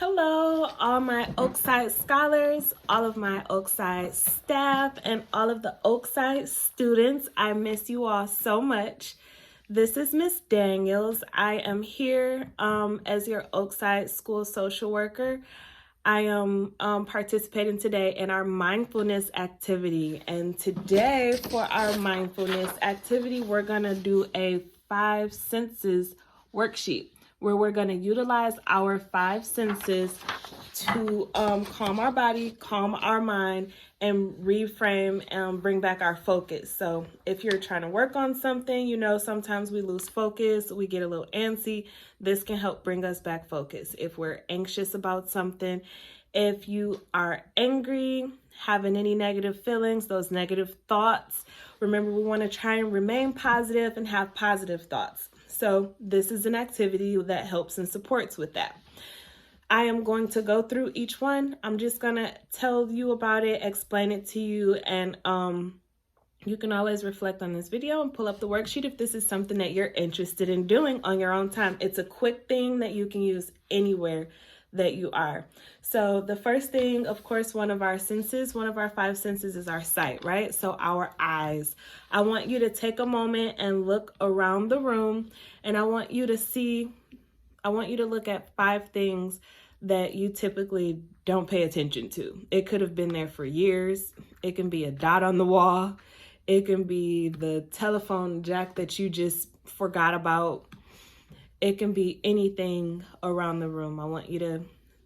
Hello, all my Oakside scholars, all of my Oakside staff, and all of the Oakside students. I miss you all so much. This is Miss Daniels. I am here as your Oakside school social worker. I am participating today in our mindfulness activity. And today for our mindfulness activity, we're going to do a 5 senses worksheet where we're going to utilize our 5 senses to calm our body, calm our mind, and reframe and bring back our focus. So if you're trying to work on something, you know, sometimes we lose focus, we get a little antsy. This can help bring us back focus. If we're anxious about something, if you are angry, having any negative feelings, those negative thoughts, remember we want to try and remain positive and have positive thoughts. So this is an activity that helps and supports with that. I am going to go through each one. I'm just going to tell you about it, explain it to you, and you can always reflect on this video and pull up the worksheet if this is something that you're interested in doing on your own time. It's a quick thing that you can use anywhere that you are. So the first thing, of course, one of our 5 senses is our sight, right? So our eyes. I want you to take a moment and look around the room, and I want you to look at 5 things that you typically don't pay attention to. It could have been there for years. It can be a dot on the wall. It can be the telephone jack that you just forgot about. It can be anything around the room. I want you to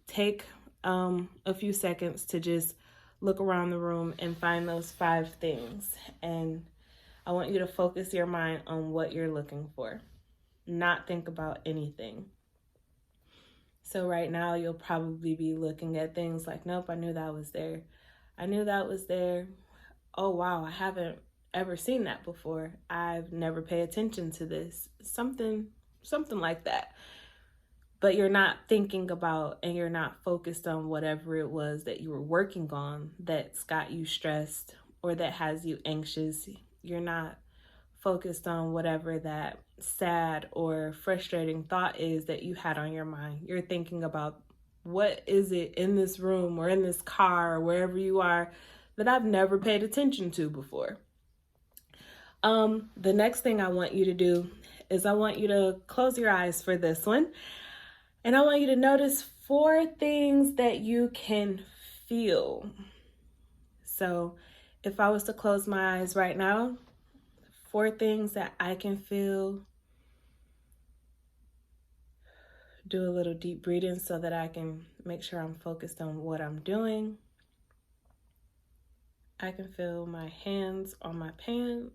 take a few seconds to just look around the room and find those 5 things. And I want you to focus your mind on what you're looking for, not think about anything. So right now you'll probably be looking at things like, nope, I knew that was there. I knew that was there. Oh, wow, I haven't ever seen that before. I've never paid attention to this. Something like that. But you're not thinking about and you're not focused on whatever it was that you were working on that's got you stressed or that has you anxious. You're not focused on whatever that sad or frustrating thought is that you had on your mind. You're thinking about, what is it in this room or in this car or wherever you are that I've never paid attention to before. The next thing I want you to do is I want you to close your eyes for this one. And I want you to notice 4 things that you can feel. So if I was to close my eyes right now, 4 things that I can feel. Do a little deep breathing so that I can make sure I'm focused on what I'm doing. I can feel my hands on my pants.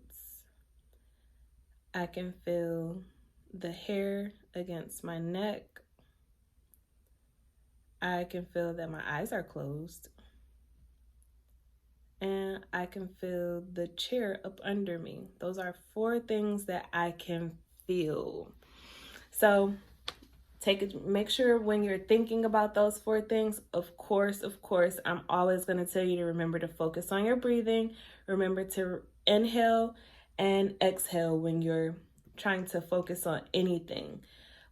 I can feel the hair against my neck. I can feel that my eyes are closed. And I can feel the chair up under me. Those are 4 things that I can feel. So make sure when you're thinking about those 4 things, of course, I'm always going to tell you to remember to focus on your breathing. Remember to inhale and exhale when you're trying to focus on anything.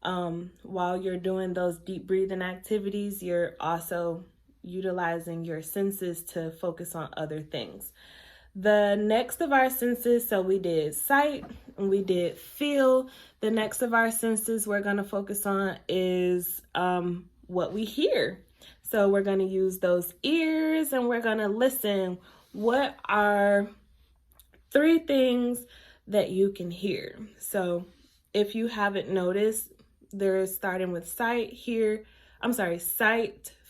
While you're doing those deep breathing activities, you're also utilizing your senses to focus on other things. The next of our senses, so we did sight and we did feel. The next of our senses we're going to focus on is what we hear. So we're going to use those ears and we're going to listen. What are 3 things that you can hear? So if you haven't noticed, they're starting with sight,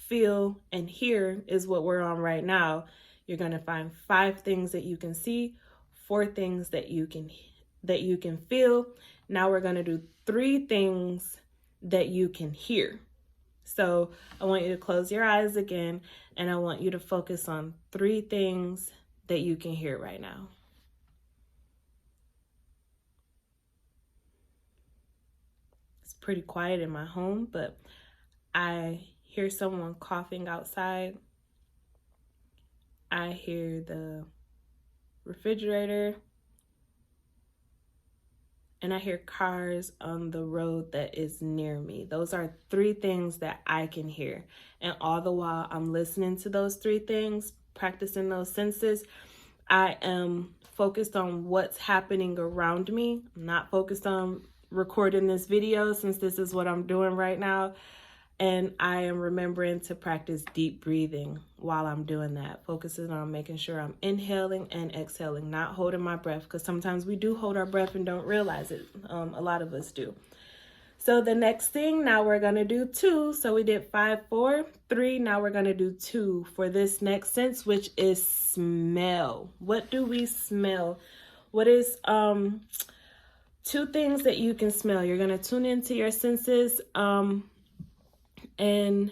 feel, and hear is what we're on right now. You're going to find 5 things that you can see, 4 things that you can feel. Now we're going to do 3 things that you can hear. So I want you to close your eyes again, and I want you to focus on 3 things that you can hear right now. It's pretty quiet in my home, but I hear someone coughing outside. I hear the refrigerator. and I hear cars on the road that is near me. Those are 3 things that I can hear. And all the while I'm listening to those 3 things, practicing those senses, I am focused on what's happening around me. I'm not focused on recording this video since this is what I'm doing right now. And I am remembering to practice deep breathing while I'm doing that, focusing on making sure I'm inhaling and exhaling, not holding my breath, because sometimes we do hold our breath and don't realize it. A lot of us do. So the next thing, now we're going to do 2. So we did 5, 4, 3. Now we're going to do 2 for this next sense, which is smell. What do we smell? What is 2 things that you can smell? You're going to tune into your senses. And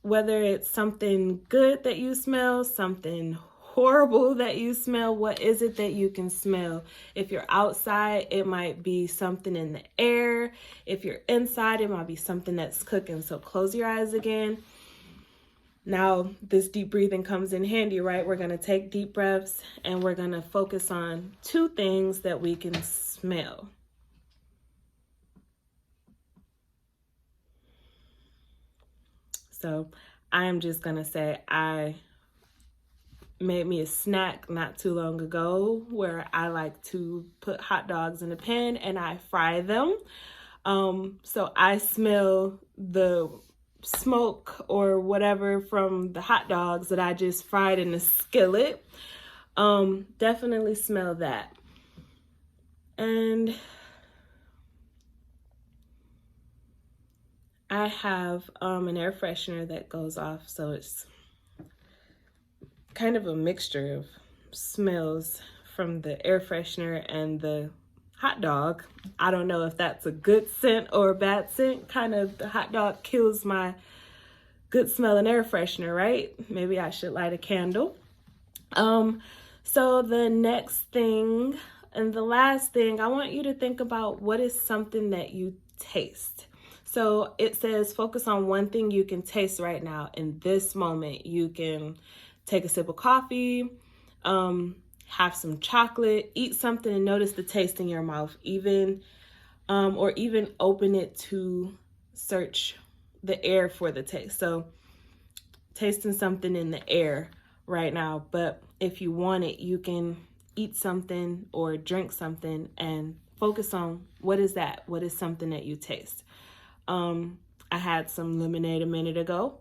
whether it's something good that you smell, something horrible that you smell, what is it that you can smell? If you're outside, it might be something in the air. If you're inside, it might be something that's cooking. So close your eyes again. Now, this deep breathing comes in handy, right? We're going to take deep breaths and we're going to focus on 2 things that we can smell. So I'm just going to say I made me a snack not too long ago where I like to put hot dogs in a pan and I fry them. So I smell the smoke or whatever from the hot dogs that I just fried in the skillet. Definitely smell that. And I have an air freshener that goes off, so it's kind of a mixture of smells from the air freshener and the hot dog. I don't know if that's a good scent or a bad scent. Kind of the hot dog kills my good smelling air freshener, right? Maybe I should light a candle. So the next thing and the last thing, I want you to think about what is something that you taste. So it says focus on one thing you can taste right now in this moment. You can take a sip of coffee, have some chocolate, eat something and notice the taste in your mouth, or even open it to search the air for the taste. So tasting something in the air right now, but if you want it, you can eat something or drink something and focus on what is that? What is something that you taste? I had some lemonade a minute ago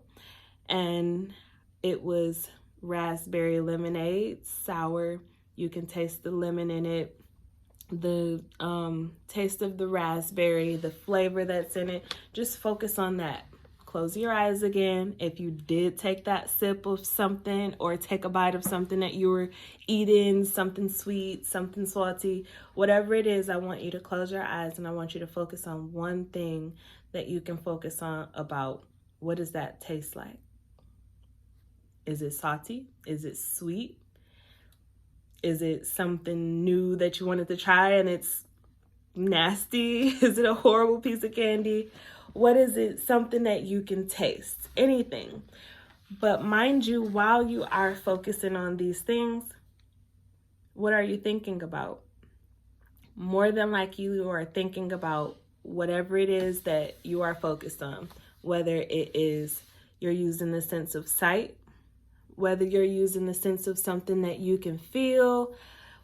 and it was raspberry lemonade, sour. You can taste the lemon in it, the taste of the raspberry, the flavor that's in it. Just focus on that. Close your eyes again. If you did take that sip of something or take a bite of something that you were eating, something sweet, something salty, whatever it is, I want you to close your eyes and I want you to focus on one thing that you can focus on about what does that taste like? Is it salty? Is it sweet? Is it something new that you wanted to try and it's nasty? Is it a horrible piece of candy? What is it? Something that you can taste, anything. But mind you, while you are focusing on these things, what are you thinking about? More than likely, you are thinking about whatever it is that you are focused on, whether it is you're using the sense of sight, whether you're using the sense of something that you can feel,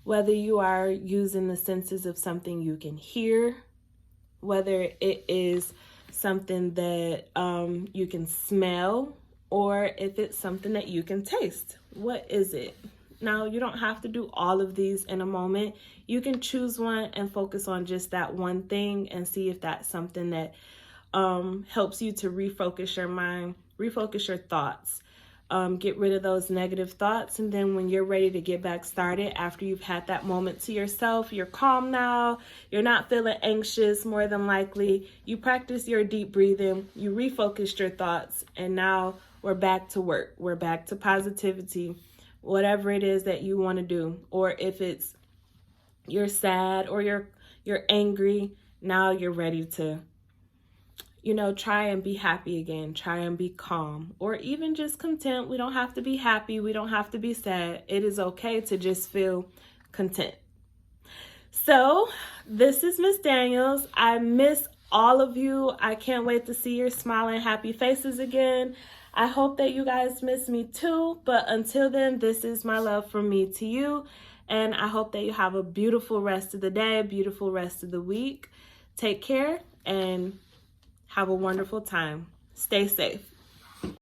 whether you are using the senses of something you can hear, whether it is something that you can smell, or if it's something that you can taste. What is it? Now, you don't have to do all of these in a moment. You can choose one and focus on just that one thing and see if that's something that helps you to refocus your mind, refocus your thoughts. Get rid of those negative thoughts, and then when you're ready to get back started after you've had that moment to yourself, you're calm now, you're not feeling anxious more than likely, you practice your deep breathing, you refocused your thoughts, and now we're back to work. We're back to positivity, whatever it is that you want to do. Or if it's you're sad or you're angry, now you're ready to try and be happy again, try and be calm, or even just content. We don't have to be happy. We don't have to be sad. It is okay to just feel content. So this is Miss Daniels. I miss all of you. I can't wait to see your smiling, happy faces again. I hope that you guys miss me too. But until then, this is my love from me to you. And I hope that you have a beautiful rest of the day, a beautiful rest of the week. Take care and have a wonderful time. Stay safe.